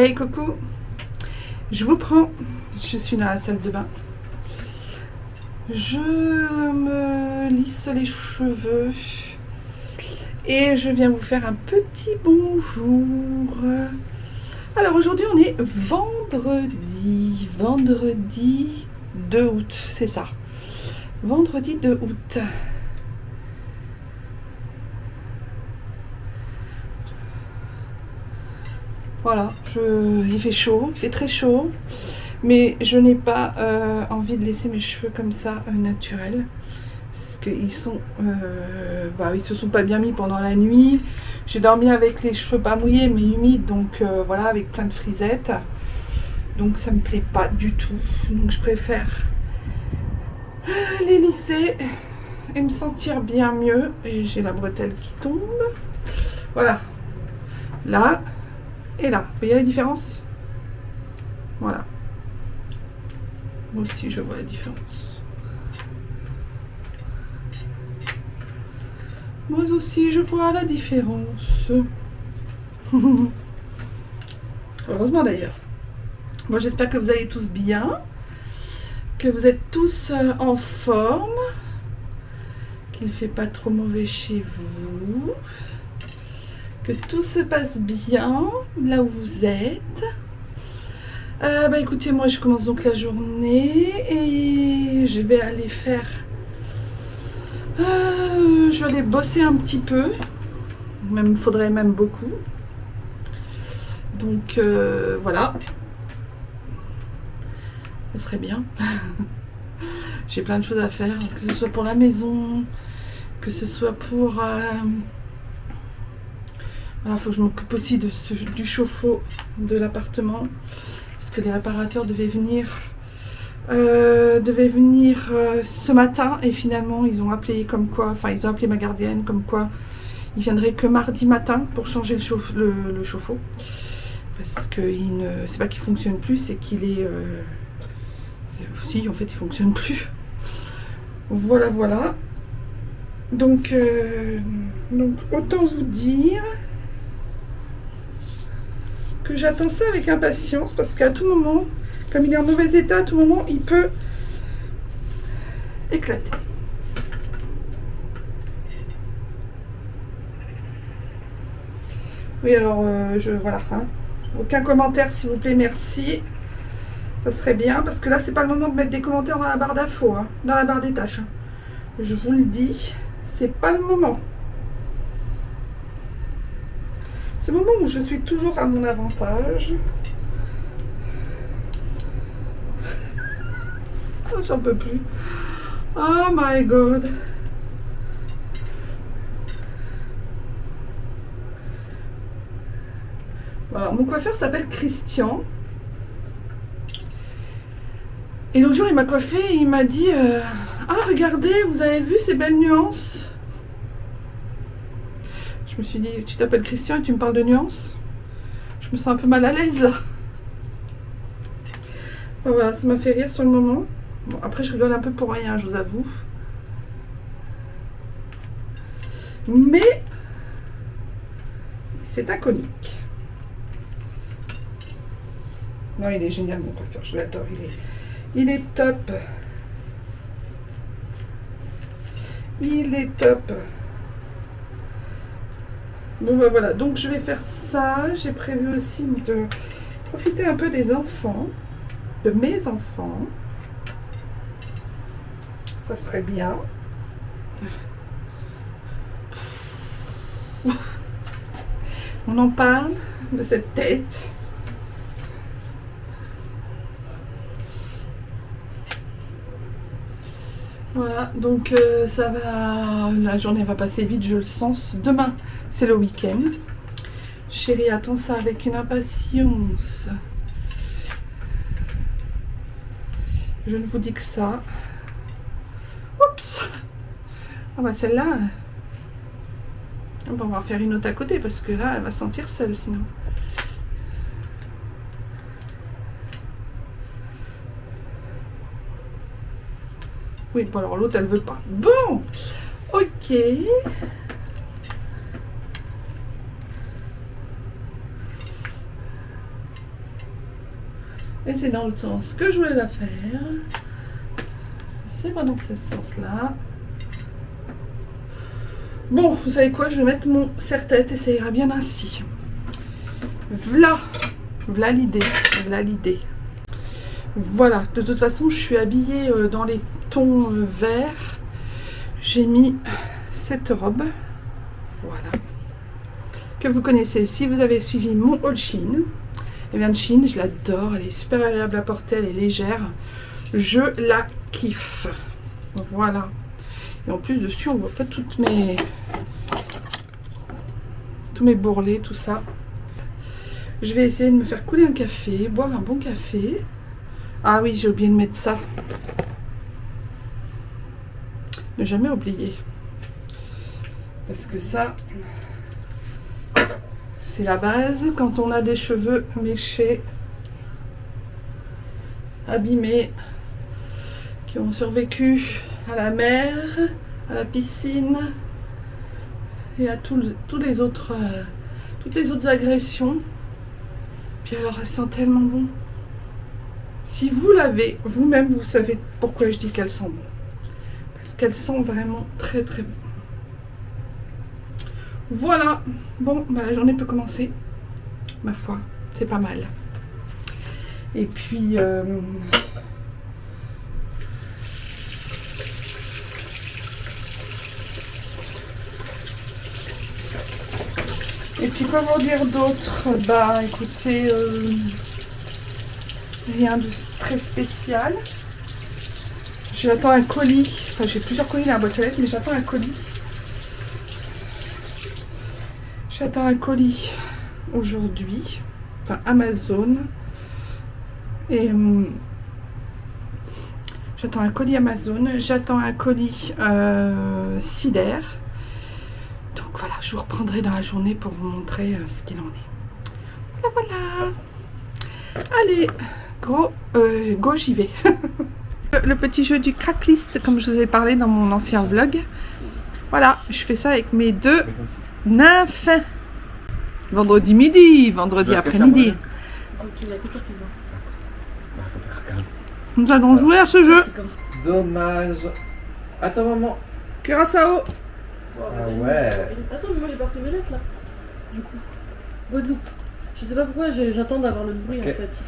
Hey coucou, je vous prends, je suis dans la salle de bain. Je me lisse les cheveux et je viens vous faire un petit bonjour. Alors aujourd'hui on est vendredi 2 août, c'est ça. Vendredi 2 août. Voilà, il fait chaud, il fait très chaud, mais je n'ai pas envie de laisser mes cheveux comme ça, naturels, parce qu'ils sont, ils se sont pas bien mis pendant la nuit. J'ai dormi avec les cheveux pas mouillés mais humides, donc voilà, avec plein de frisettes, donc ça me plaît pas du tout. Donc je préfère les lisser et me sentir bien mieux. Et j'ai la bretelle qui tombe, voilà, là. Et là, vous voyez la différence? Voilà. Moi aussi, je vois la différence. Moi aussi, je vois la différence. Heureusement d'ailleurs. Bon, j'espère que vous allez tous bien, que vous êtes tous en forme, qu'il ne fait pas trop mauvais chez vous, que tout se passe bien là où vous êtes. Écoutez, moi je commence donc la journée et je vais aller faire je vais aller bosser un petit peu, même faudrait même beaucoup, donc voilà, ça serait bien. J'ai plein de choses à faire, que ce soit pour la maison, que ce soit pour voilà, faut que je m'occupe aussi du chauffe-eau de l'appartement, parce que les réparateurs devaient venir ce matin, et finalement ils ont appelé comme quoi, enfin ils ont appelé ma gardienne comme quoi ils viendraient que mardi matin pour changer le chauffe-eau, parce que c'est pas qu'il fonctionne plus, c'est qu'il est si en fait il fonctionne plus. Voilà. Donc autant vous dire que j'attends ça avec impatience, parce qu'à tout moment, comme il est en mauvais état, à tout moment il peut éclater. Oui, alors voilà, hein. Aucun commentaire s'il vous plaît, merci, ça serait bien, parce que là c'est pas le moment de mettre des commentaires dans la barre d'infos, hein, dans la barre des tâches, hein. Je vous le dis, c'est pas le moment. C'est le moment où je suis toujours à mon avantage. J'en peux plus. Oh my god. Voilà, mon coiffeur s'appelle Christian. Et l'autre jour, il m'a coiffé et il m'a dit ah, regardez, vous avez vu ces belles nuances? Je me suis dit, tu t'appelles Christian et tu me parles de nuances? Je me sens un peu mal à l'aise là. Voilà, ça m'a fait rire sur le moment. Bon, après, je rigole un peu pour rien, je vous avoue. Mais c'est un comique. Non, il est génial, mon coiffeur, je l'adore. Il est top. Il est top. Bon, voilà, donc je vais faire ça. J'ai prévu aussi de profiter un peu des enfants, de mes enfants. Ça serait bien. On en parle de cette tête. Voilà, donc ça va, la journée va passer vite, je le sens. Demain, c'est le week-end. Chérie attend ça avec une impatience. Je ne vous dis que ça. Oups. Ah bah celle-là, on va en faire une autre à côté, parce que là, elle va sentir seule sinon. Oui, bon alors l'autre elle veut pas. Bon, ok. Et c'est dans le sens que je voulais la faire. C'est pas dans ce sens-là. Bon, vous savez quoi? Je vais mettre mon serre-tête et ça ira bien ainsi. Voilà. Voilà l'idée. Voilà l'idée. Voilà. De toute façon, je suis habillée dans les tons verts. J'ai mis cette robe. Voilà. Que vous connaissez. Si vous avez suivi mon haul Shein. Elle vient de Chine, je l'adore, elle est super agréable à porter, elle est légère. Je la kiffe. Voilà. Et en plus dessus, on voit pas tous mes bourrelets, tout ça. Je vais essayer de me faire couler un café, boire un bon café. Ah oui, j'ai oublié de mettre ça. Ne jamais oublier. Parce que ça, c'est la base quand on a des cheveux méchés, abîmés, qui ont survécu à la mer, à la piscine et à toutes les autres agressions. Puis alors, elle sent tellement bon. Si vous l'avez, vous-même, vous savez pourquoi je dis qu'elle sent bon. Parce qu'elle sent vraiment très très bon. Voilà. Bon, bah, la journée peut commencer. Ma foi, c'est pas mal. Et puis... Et puis comment dire d'autre? Bah écoutez, rien de très spécial. J'attends un colis. Enfin j'ai plusieurs colis dans la boîte aux lettres, mais j'attends un colis. J'attends un colis aujourd'hui. Enfin Amazon. Et j'attends un colis Amazon. J'attends un colis Cider. Donc voilà, je vous reprendrai dans la journée pour vous montrer ce qu'il en est. Voilà, voilà. Allez, go, j'y vais. Le petit jeu du cracklist, comme je vous ai parlé dans mon ancien vlog. Voilà, je fais ça avec mes deux nymphes. Vendredi midi, vendredi après-midi. Nous allons jouer à ce jeu. Dommage. Attends, maman. Curaçao. Ah ouais. Attends, mais moi j'ai pas pris mes lettres là. Du coup. Guadeloupe. Je sais pas pourquoi j'attends d'avoir le bruit Ok. en fait.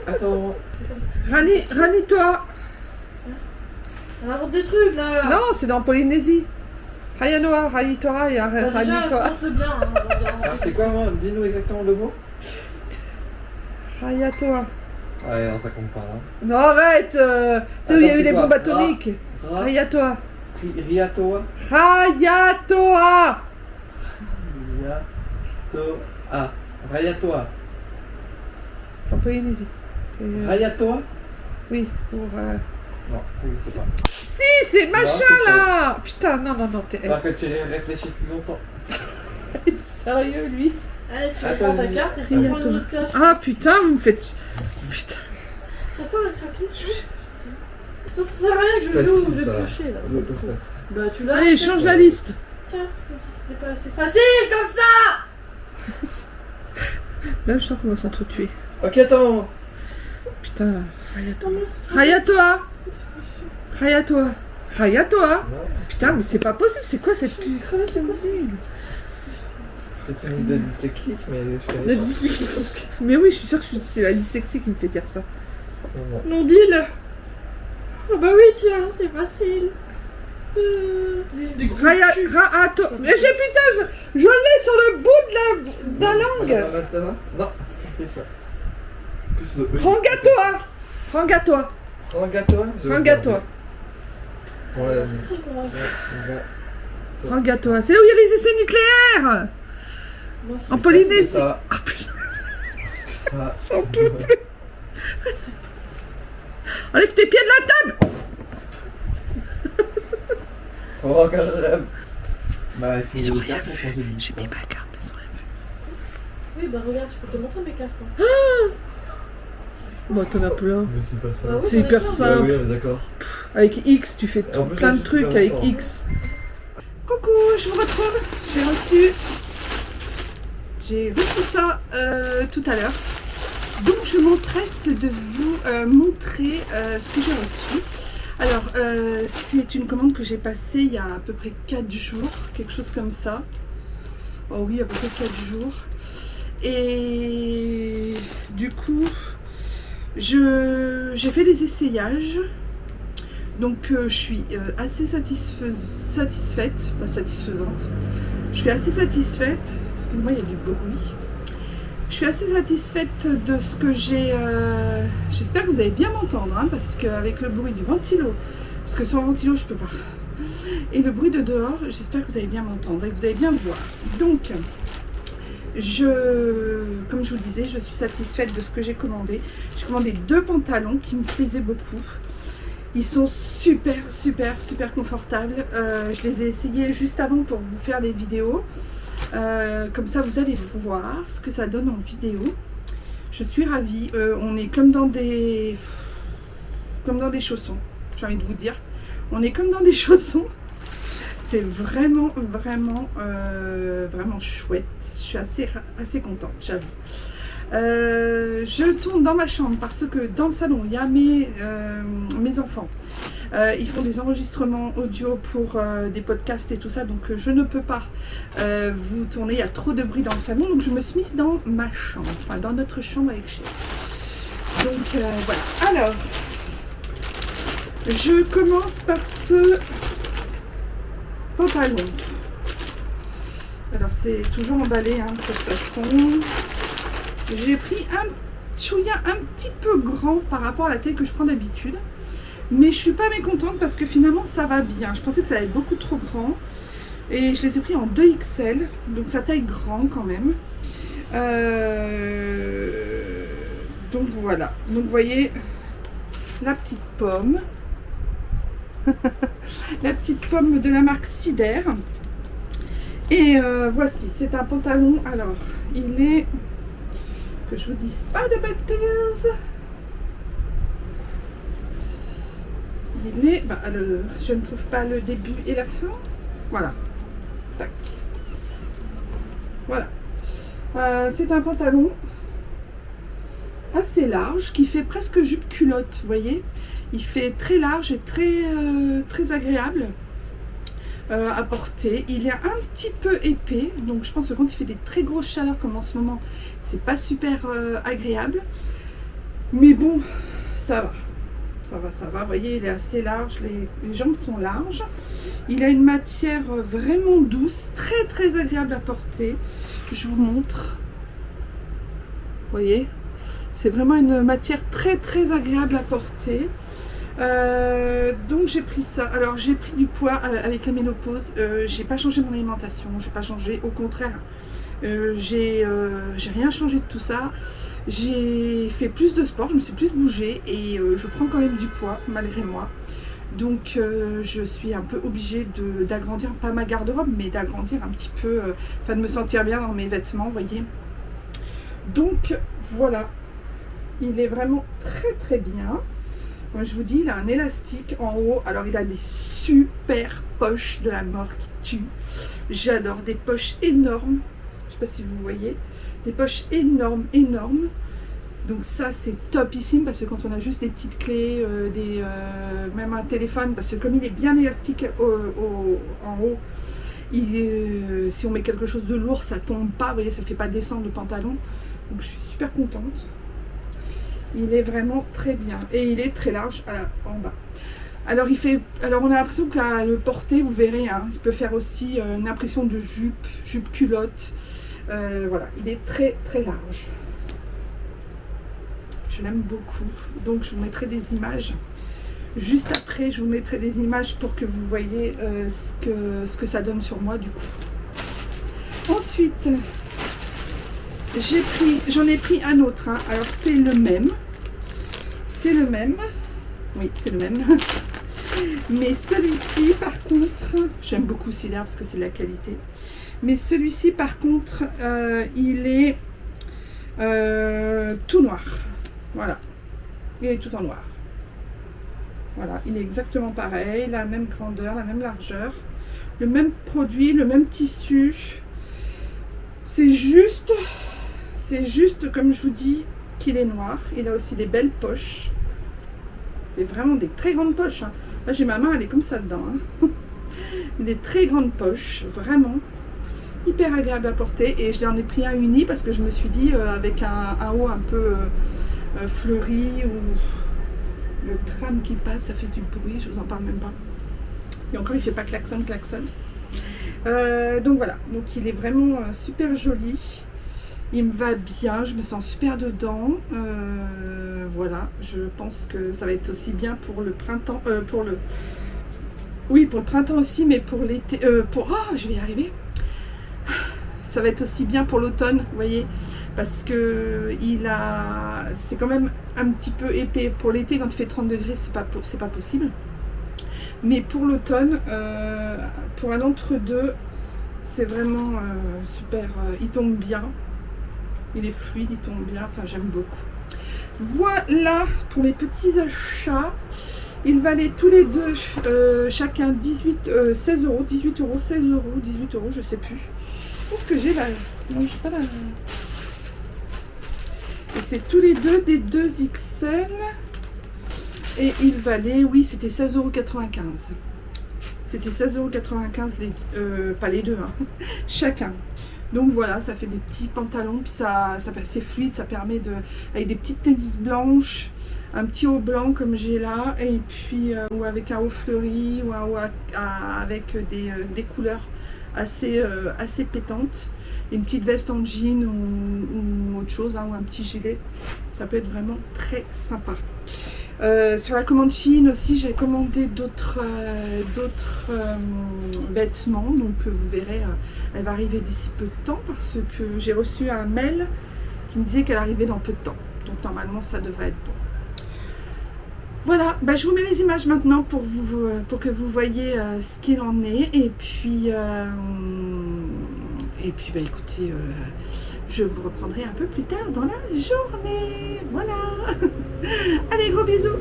Attends. Rani-toi. On invente des trucs là. Non, c'est dans Polynésie. Hayanoa, Rani-toi et Bah, déjà, Rani-toi. pense-le bien. Hein, Alors c'est quoi, maman? Dis-nous exactement le mot. Raya-toi. Ouais, non, ça compte pas. Hein. Non, arrête. C'est où il y a Attends, eu c'est les quoi? bombes atomiques. Raya-toi. Riatoa. Raya-toi. Riatoa. Rayatoa. C'est en Polynésie. C'est, Rayatoa? oui, pour... Non, c'est pas. Si, c'est machin c'est là. Putain, non, t'es... Faut que tu réfléchisses plus longtemps. Sérieux, lui. Allez, tu Attends, prends ta vas-y. carte et tu prends une Raya-toi. autre pioche. Ah putain, vous me faites... Putain. C'est pas le checklist. Ça sert à rien que je Facile, joue, je vais ça. piocher là. Je ça me peux saoule. passer. Bah tu l'as. Allez, change la liste. Tiens, comme si c'était pas assez facile comme ça. Là, je sens qu'on va s'entretuer. Ok, attends. Putain, Raya-toi. Comment c'est- Raya-toi. Raya-toi. Raya-toi. Non, Putain, mais c'est pas possible, c'est quoi cette pub? C'est possible. c'est une de dyslexique, mais je connais Le pas. dit. Mais oui, je suis sûre que c'est la dyslexie qui me fait dire ça. C'est bon. Non, dis-le. Ah bah oui, tiens, c'est facile. Raya-toi. Mais putain, je l'ai sur le bout de la langue. Maintenant? Non, tu triches pas. Plus le E. Rangatoa. Rangatoa. Rangatoa? Rangatoa. Ouais. Très convaincu. Rangatoa. C'est où il y a les essais nucléaires. Moi, c'est- En Polynésie. Ça. Ah putain, Parce que ça. j'en peux plus. Enlève tes pieds de la table. Faut voir quand je rêve. Bah, il Ils faut ont le rien faire pour vu. changer de J'ai mis distance. ma carte, mais ils ont rien vu. Oui, bah regarde, je peux te montrer mes cartes. Hein. Bon, t'en as plein. Mais c'est pas ça. Bah oui, C'est j'en ai hyper plein. simple. Ah oui, on est d'accord. Avec X, tu fais En plus, plein là, de c'est trucs super avec longtemps. X. Coucou, je vous retrouve. J'ai reçu ça tout à l'heure. Donc je m'empresse de vous montrer ce que j'ai reçu. Alors c'est une commande que j'ai passée il y a à peu près 4 jours, quelque chose comme ça. Oh oui, à peu près 4 jours. Et du coup, j'ai fait des essayages. Donc je suis assez satisfaite, pas satisfaisante. Je suis assez satisfaite. Excusez-moi, il y a du bruit. Je suis assez satisfaite de ce que j'ai. J'espère que vous allez bien m'entendre, hein, parce qu'avec le bruit du ventilo, parce que sans ventilo je peux pas. Et le bruit de dehors, j'espère que vous allez bien m'entendre et que vous allez bien me voir. Donc, comme je vous disais, je suis satisfaite de ce que j'ai commandé. J'ai commandé 2 pantalons qui me plaisaient beaucoup. Ils sont super confortables. Je les ai essayés juste avant pour vous faire les vidéos. Comme ça, vous allez voir ce que ça donne en vidéo. Je suis ravie. On est comme dans des chaussons, j'ai envie de vous dire. On est comme dans des chaussons. C'est vraiment chouette. Je suis assez contente, j'avoue. Je tourne dans ma chambre parce que dans le salon, il y a mes enfants. Ils font des enregistrements audio pour des podcasts et tout ça, donc je ne peux pas vous tourner. Il y a trop de bruit dans le salon, donc je me suis mise dans ma chambre, enfin dans notre chambre avec Chérie. Donc voilà. Alors, je commence par ce pantalon. Alors c'est toujours emballé, hein, de toute façon. J'ai pris un chouïa un petit peu grand par rapport à la taille que je prends d'habitude. Mais je suis pas mécontente parce que finalement ça va bien. Je pensais que ça allait être beaucoup trop grand. Et je les ai pris en 2XL. Donc ça taille grand quand même. Donc voilà. Donc vous voyez la petite pomme. La petite pomme de la marque Sider. Et voici, c'est un pantalon. Alors, il est... que je vous dise pas de bêtises. Il est... Bah, je ne trouve pas le début et la fin. Voilà. Tac. Voilà. C'est un pantalon assez large qui fait presque jupe culotte, vous voyez. Il fait très large et très agréable à porter. Il est un petit peu épais, donc je pense que quand il fait des très grosses chaleurs comme en ce moment, c'est pas super agréable. Mais bon, ça va. Ça va. Vous voyez, il est assez large, les jambes sont larges. Il a une matière vraiment douce, très agréable à porter. Je vous montre. Vous voyez, c'est vraiment une matière très agréable à porter. Donc j'ai pris ça. Alors j'ai pris du poids avec la ménopause. J'ai pas changé mon alimentation, j'ai pas changé, au contraire. J'ai rien changé de tout ça. J'ai fait plus de sport, je me suis plus bougée et je prends quand même du poids malgré moi. Donc je suis un peu obligée d'agrandir, pas ma garde-robe, mais d'agrandir un petit peu, enfin de me sentir bien dans mes vêtements, vous voyez. Donc voilà, il est vraiment très bien. Comme je vous dis, il a un élastique en haut. Alors il a des super poches de la mort qui tuent. J'adore, des poches énormes. Je sais pas si vous voyez. Des poches énormes. Donc ça c'est topissime parce que quand on a juste des petites clés, même un téléphone, parce que comme il est bien élastique en haut, si on met quelque chose de lourd, ça tombe pas. Vous voyez, ça fait pas descendre le pantalon. Donc je suis super contente. Il est vraiment très bien et il est très large en bas. Alors on a l'impression qu'à le porter, vous verrez, hein, il peut faire aussi une impression de jupe culotte. Voilà, il est très large. Je l'aime beaucoup. Donc je vous mettrai des images. Juste après, je vous mettrai des images pour que vous voyez ce que ça donne sur moi du coup. Ensuite, j'en ai pris un autre, hein. Alors c'est le même, oui c'est le même, mais celui-ci par contre, j'aime beaucoup Sider parce que c'est de la qualité, mais celui-ci par contre, il est tout noir, voilà, il est tout en noir, voilà, il est exactement pareil, la même grandeur, la même largeur, le même produit, le même tissu, c'est juste comme je vous dis, qu'il est noir. Il a aussi des belles poches. Et vraiment des très grandes poches. Hein. Là, j'ai ma main, elle est comme ça dedans. Hein. Des très grandes poches, vraiment. Hyper agréable à porter. Et je l'en ai pris un uni parce que je me suis dit, avec un haut un peu fleuri, ou le tram qui passe, ça fait du bruit, je vous en parle même pas. Et encore, il fait pas klaxon. Donc voilà, donc il est vraiment super joli. Il me va bien, je me sens super dedans. Voilà, je pense que ça va être aussi bien pour le printemps, oui, pour le printemps aussi, mais pour l'été, je vais y arriver. Ça va être aussi bien pour l'automne, vous voyez, parce que c'est quand même un petit peu épais. Pour l'été, quand il fait 30 degrés, c'est pas possible. Mais pour l'automne, pour un entre-deux, c'est vraiment super. Il tombe bien. Il est fluide, il tombe bien. Enfin, j'aime beaucoup. Voilà pour les petits achats. Ils valaient tous les deux chacun 16 euros, 18 euros, 16 euros, 18 euros, je sais plus. Je pense que j'ai la... Non, j'ai pas la... Et c'est tous les deux des 2XL. Et ils valaient, oui, c'était 16,95 euros. C'était 16,95 €, pas les deux, hein, chacun. Donc voilà, ça fait des petits pantalons, puis c'est fluide, ça permet de... Avec des petites tennis blanches, un petit haut blanc comme j'ai là, et puis ou avec un haut fleuri, ou un haut avec des couleurs assez pétantes. Une petite veste en jean ou autre chose, hein, ou un petit gilet. Ça peut être vraiment très sympa. Sur la commande Shein aussi, j'ai commandé d'autres vêtements, donc vous verrez, elle va arriver d'ici peu de temps parce que j'ai reçu un mail qui me disait qu'elle arrivait dans peu de temps. Donc normalement ça devrait être bon. Voilà, bah, je vous mets les images maintenant pour que vous voyez ce qu'il en est. Et puis bah, écoutez, je vous reprendrai un peu plus tard dans la journée. Voilà. Allez, gros bisous.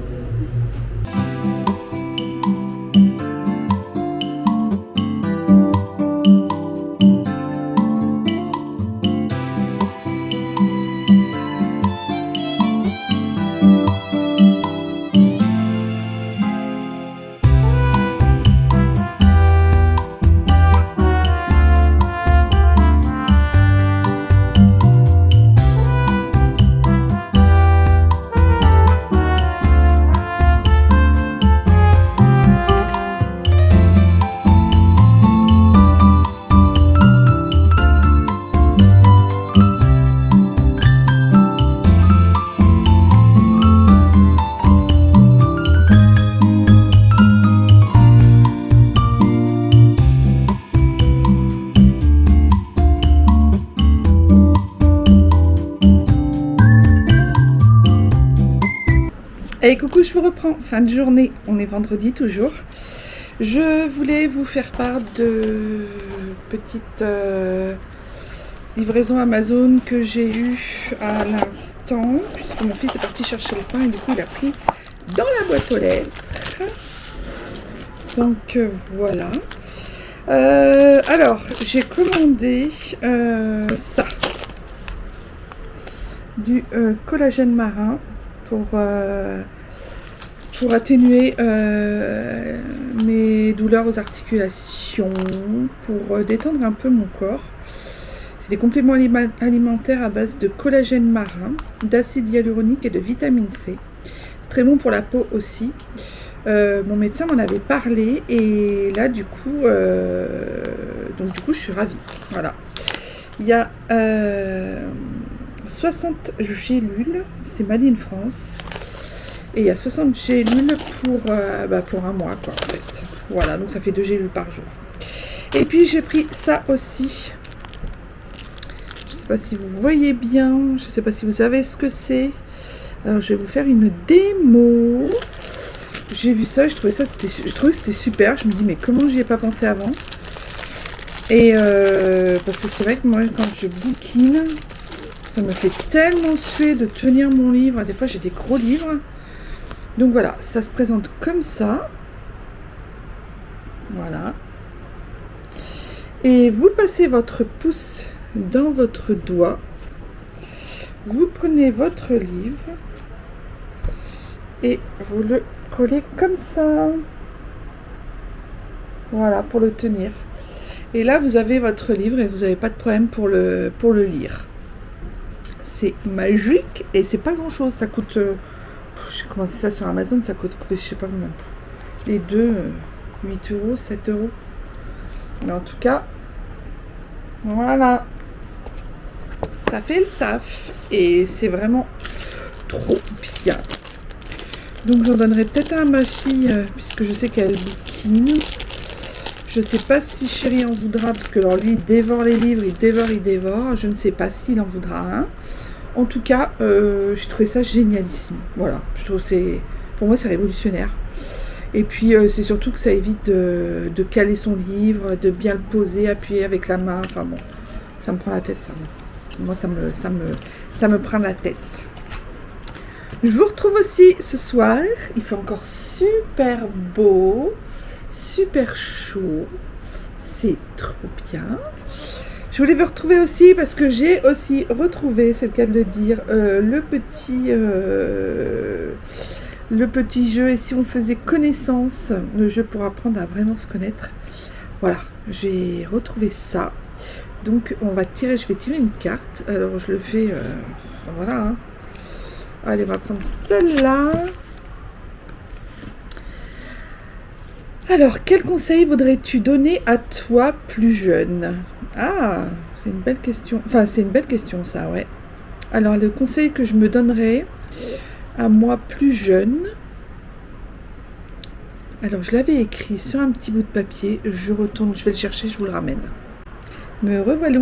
Et coucou, je vous reprends. Fin de journée, on est vendredi toujours. Je voulais vous faire part de petites livraisons Amazon que j'ai eues à l'instant, puisque mon fils est parti chercher le pain et du coup il a pris dans la boîte aux lettres. Donc voilà. Alors, j'ai commandé ça. Du collagène marin pour atténuer mes douleurs aux articulations, pour détendre un peu mon corps. C'est des compléments alimentaires à base de collagène marin, d'acide hyaluronique et de vitamine C. C'est très bon pour la peau aussi. Mon médecin m'en avait parlé et là du coup je suis ravie. Voilà. Il y a 60 gélules, c'est Made in France. Et il y a 60 gélules pour un mois, quoi, en fait. Voilà, donc ça fait 2 gélules par jour. Et puis j'ai pris ça aussi. Je ne sais pas si vous voyez bien, je ne sais pas si vous savez ce que c'est. Alors je vais vous faire une démo. J'ai vu ça, je trouvais que c'était super. Je me dis mais comment j'y ai pas pensé avant. Et parce que c'est vrai que moi quand je bouquine, ça me fait tellement suer de tenir mon livre. Des fois j'ai des gros livres. Donc voilà, ça se présente comme ça. Voilà. Et vous passez votre pouce dans votre doigt. Vous prenez votre livre et vous le collez comme ça. Voilà, pour le tenir. Et là, vous avez votre livre et vous n'avez pas de problème pour le lire. C'est magique et c'est pas grand chose. Ça coûte, j'ai commencé ça sur Amazon, ça coûte, je sais pas combien. Les deux, 8 euros, 7 euros. Mais en tout cas, voilà. Ça fait le taf et c'est vraiment trop bien. Donc j'en donnerai peut-être un à ma fille, puisque je sais qu'elle bouquine. Je sais pas si chéri en voudra, parce que alors lui il dévore les livres, il dévore. Je ne sais pas s'il en voudra un. En tout cas, j'ai trouvé ça génialissime. Voilà, je trouve pour moi c'est révolutionnaire. Et puis c'est surtout que ça évite de caler son livre, de bien le poser, appuyer avec la main. Enfin bon, ça me prend la tête ça. Moi ça me prend la tête. Je vous retrouve aussi ce soir. Il fait encore super beau, super chaud. C'est trop bien. Je voulais vous retrouver aussi parce que j'ai aussi retrouvé, c'est le cas de le dire, le petit jeu. Et si on faisait connaissance, le jeu pour apprendre à vraiment se connaître. Voilà, j'ai retrouvé ça. Donc je vais tirer une carte. Alors je le fais, voilà. Hein. Allez, on va prendre celle-là. Alors, quel conseil voudrais-tu donner à toi plus jeune? Ah, c'est une belle question. Enfin, c'est une belle question, ça, ouais. Alors, le conseil que je me donnerais à moi plus jeune. Alors, je l'avais écrit sur un petit bout de papier. Je retourne, je vais le chercher, je vous le ramène. Me revoilà.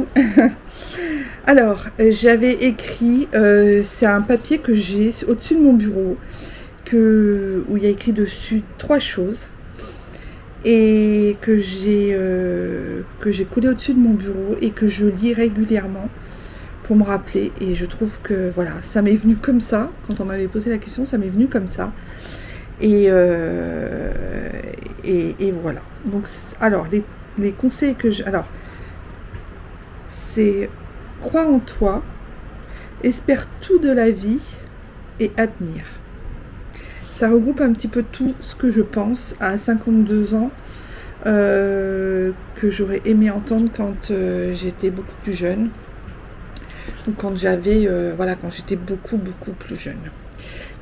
Alors, j'avais écrit, c'est un papier que j'ai au-dessus de mon bureau, où il y a écrit dessus 3 choses. Et que j'ai collé au-dessus de mon bureau et que je lis régulièrement pour me rappeler. Et je trouve que voilà, ça m'est venu comme ça. Quand on m'avait posé la question, ça m'est venu comme ça. Et voilà. Donc, alors, les conseils que j'ai... Alors, c'est crois en toi, espère tout de la vie et admire. Ça regroupe un petit peu tout ce que je pense à 52 ans, que j'aurais aimé entendre quand j'étais beaucoup plus jeune, ou quand quand j'étais beaucoup plus jeune.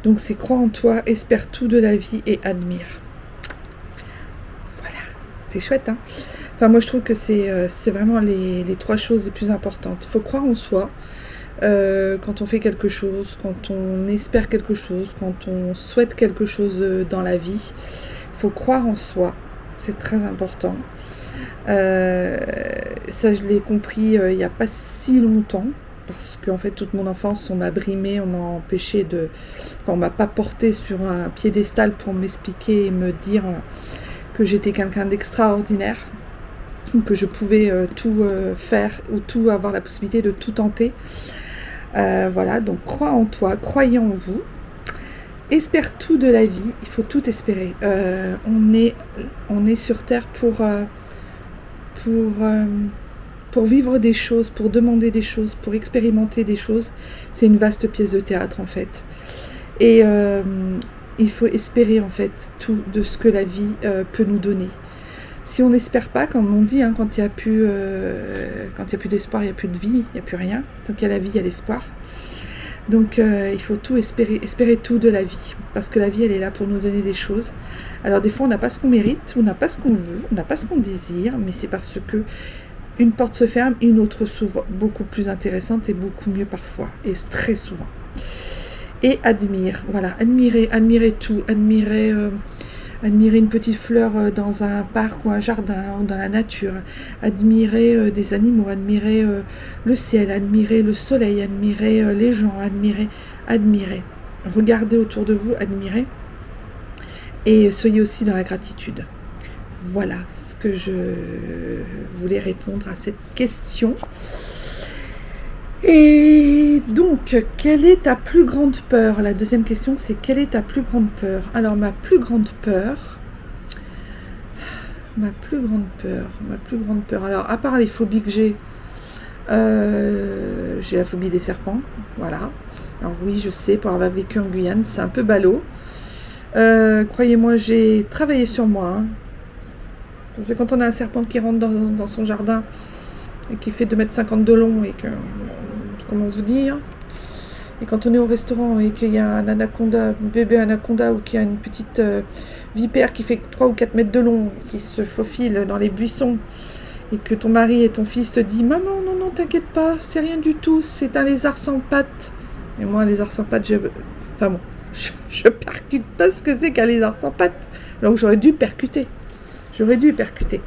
Donc c'est crois en toi, espère tout de la vie et admire. Voilà, c'est chouette, hein. Enfin moi je trouve que c'est vraiment les 3 choses les plus importantes. Il faut croire en soi. Quand on fait quelque chose, quand on espère quelque chose, quand on souhaite quelque chose dans la vie, il faut croire en soi, c'est très important. Ça je l'ai compris il n'y a pas si longtemps, parce qu'en fait toute mon enfance on m'a brimé, on m'a empêché on m'a pas porté sur un piédestal pour m'expliquer et me dire que j'étais quelqu'un d'extraordinaire, que je pouvais tout faire ou avoir la possibilité de tout tenter. Voilà, donc crois en toi, croyez en vous, espère tout de la vie, il faut tout espérer. On est sur Terre pour vivre des choses, pour demander des choses, pour expérimenter des choses. C'est une vaste pièce de théâtre en fait. Et il faut espérer en fait tout de ce que la vie peut nous donner. Si on n'espère pas, comme on dit, hein, quand il n'y a plus d'espoir, il n'y a plus de vie, il n'y a plus rien. Tant qu'il y a la vie, il y a l'espoir. Donc il faut tout espérer tout de la vie. Parce que la vie, elle est là pour nous donner des choses. Alors des fois, on n'a pas ce qu'on mérite, on n'a pas ce qu'on veut, on n'a pas ce qu'on désire, mais c'est parce que une porte se ferme, une autre s'ouvre, beaucoup plus intéressante et beaucoup mieux parfois, et très souvent. Et admire, voilà, admirer tout, admirer une petite fleur dans un parc ou un jardin ou dans la nature, admirer des animaux, admirer le ciel, admirer le soleil, admirer les gens, admirer. Regardez autour de vous, admirez. Et soyez aussi dans la gratitude. Voilà ce que je voulais répondre à cette question. Et donc, quelle est ta plus grande peur? La deuxième question, c'est quelle est ta plus grande peur? Alors, ma plus grande peur. Alors, à part les phobies que j'ai, J'ai la phobie des serpents, voilà. Alors oui, je sais, pour avoir vécu en Guyane, c'est un peu ballot. Croyez-moi, j'ai travaillé sur moi. Hein. Parce que quand on a un serpent qui rentre dans son jardin et qui fait 2,50 m de long et que... Comment vous dire? Et quand on est au restaurant et qu'il y a un anaconda, un bébé anaconda, ou qu'il y a une petite vipère qui fait 3 ou 4 mètres de long, qui se faufile dans les buissons, et que ton mari et ton fils te disent « Maman, non, non, t'inquiète pas, c'est rien du tout, c'est un lézard sans pattes. » Et moi, un lézard sans pattes, enfin bon, je percute pas ce que c'est qu'un lézard sans pattes. Alors j'aurais dû percuter. J'aurais dû percuter.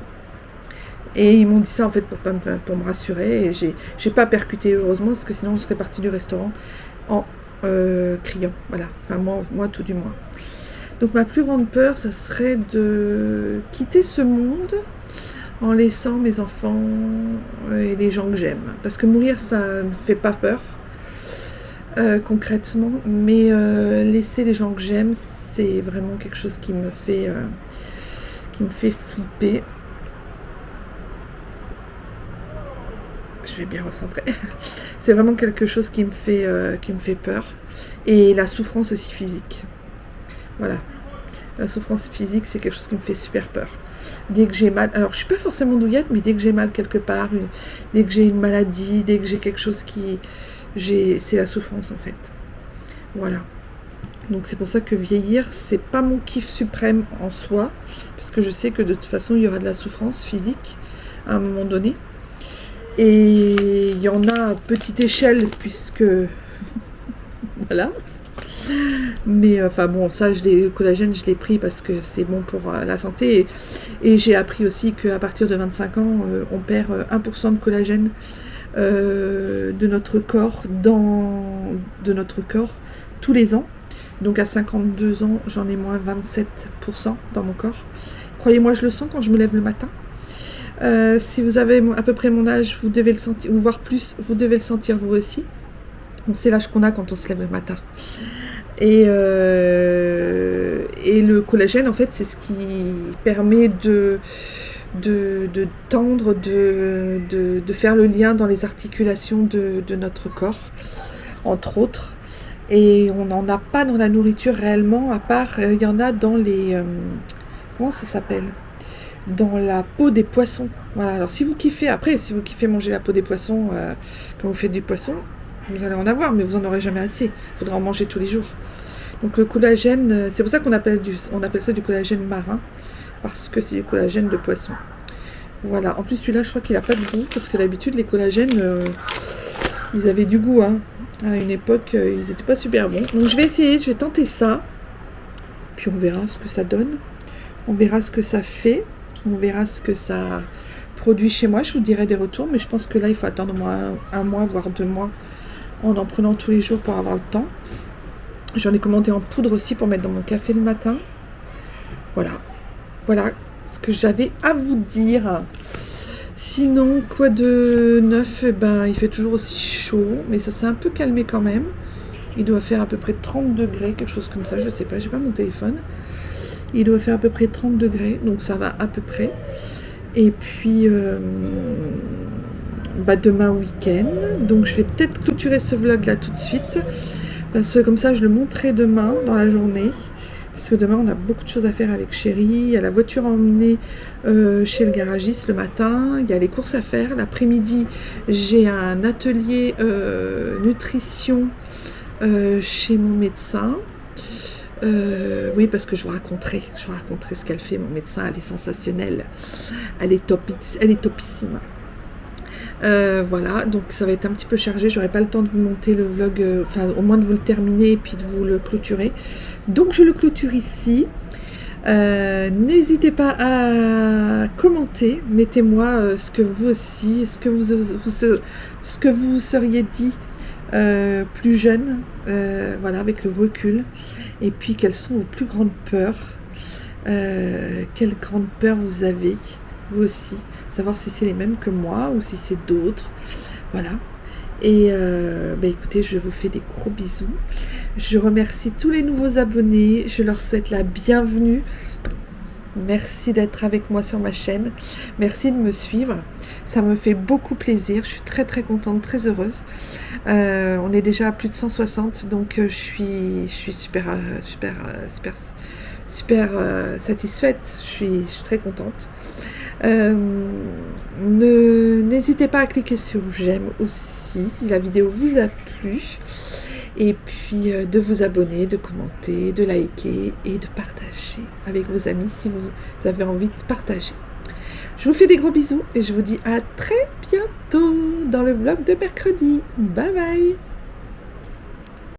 Et ils m'ont dit ça en fait pour me rassurer. Et j'ai pas percuté, heureusement, parce que sinon on serait parti du restaurant en criant. Voilà, enfin moi tout du moins. Donc ma plus grande peur, ça serait de quitter ce monde en laissant mes enfants et les gens que j'aime. Parce que mourir, ça ne me fait pas peur, concrètement, mais laisser les gens que j'aime, c'est vraiment quelque chose qui me fait flipper. Je vais bien recentrer. C'est vraiment quelque chose qui me fait peur. Et la souffrance aussi physique. Voilà. La souffrance physique, c'est quelque chose qui me fait super peur. Dès que j'ai mal, alors je suis pas forcément douillette, mais dès que j'ai mal quelque part, dès que j'ai une maladie, dès que j'ai quelque chose c'est la souffrance en fait. Voilà. Donc c'est pour ça que vieillir, c'est pas mon kiff suprême en soi, parce que je sais que de toute façon, il y aura de la souffrance physique à un moment donné. Et il y en a à petite échelle, puisque... voilà. Mais enfin bon, ça, le collagène, je l'ai pris parce que c'est bon pour la santé. Et j'ai appris aussi qu'à partir de 25 ans, on perd 1% de collagène de notre corps, tous les ans. Donc à 52 ans, j'en ai moins 27% dans mon corps. Croyez-moi, je le sens quand je me lève le matin. Si vous avez à peu près mon âge, vous devez le sentir, ou voire plus, vous devez le sentir vous aussi. Donc c'est l'âge qu'on a quand on se lève le matin. Et le collagène, en fait, c'est ce qui permet de tendre, de faire le lien dans les articulations de notre corps, entre autres. Et on n'en a pas dans la nourriture réellement, à part, il y en a dans les... comment ça s'appelle ? Dans la peau des poissons. Voilà, alors si vous kiffez manger la peau des poissons quand vous faites du poisson, vous allez en avoir, mais vous n'en aurez jamais assez. Il faudra en manger tous les jours. Donc le collagène, c'est pour ça qu'on appelle ça du collagène marin, parce que c'est du collagène de poisson. Voilà, en plus celui-là, je crois qu'il n'a pas de goût, parce que d'habitude, les collagènes, ils avaient du goût. Hein. À une époque, ils n'étaient pas super bons. Donc je vais tenter ça, puis on verra ce que ça donne. On verra ce que ça fait. On verra ce que ça produit chez moi. Je vous dirai des retours, mais je pense que là, il faut attendre un mois, voire 2 mois, en prenant tous les jours pour avoir le temps. J'en ai commandé en poudre aussi pour mettre dans mon café le matin. Voilà. Voilà ce que j'avais à vous dire. Sinon, quoi de neuf? Il fait toujours aussi chaud, mais ça s'est un peu calmé quand même. Il doit faire à peu près 30 degrés, quelque chose comme ça. Je sais pas, j'ai pas mon téléphone. Il doit faire à peu près 30 degrés, donc ça va à peu près. Et puis, demain week-end. Donc je vais peut-être clôturer ce vlog là tout de suite. Parce que comme ça, je le montrerai demain dans la journée. Parce que demain, on a beaucoup de choses à faire avec Chéri. Il y a la voiture à emmener chez le garagiste le matin. Il y a les courses à faire. L'après-midi, j'ai un atelier nutrition chez mon médecin. Oui, parce que je vous raconterai ce qu'elle fait, mon médecin. Elle est sensationnelle. Elle est topissime. Voilà, donc ça va être un petit peu chargé, j'aurai pas le temps de vous monter le vlog, au moins de vous le terminer et puis de vous le clôturer. Donc je le clôture ici. N'hésitez pas à commenter, mettez-moi ce que vous aussi, ce que vous seriez dit plus jeune, voilà, avec le recul. Et puis quelles sont vos plus grandes peurs, quelles grandes peurs vous avez vous aussi, savoir si c'est les mêmes que moi ou si c'est d'autres, voilà. Et écoutez, je vous fais des gros bisous. Je remercie tous les nouveaux abonnés, je leur souhaite la bienvenue. Merci d'être avec moi sur ma chaîne. Merci de me suivre. Ça me fait beaucoup plaisir. Je suis très très contente, très heureuse. On est déjà à plus de 160, donc je suis super satisfaite. Je suis très contente. N'hésitez pas à cliquer sur j'aime aussi si la vidéo vous a plu. Et puis de vous abonner, de commenter, de liker et de partager avec vos amis si vous avez envie de partager. Je vous fais des gros bisous et je vous dis à très bientôt dans le vlog de mercredi. Bye bye!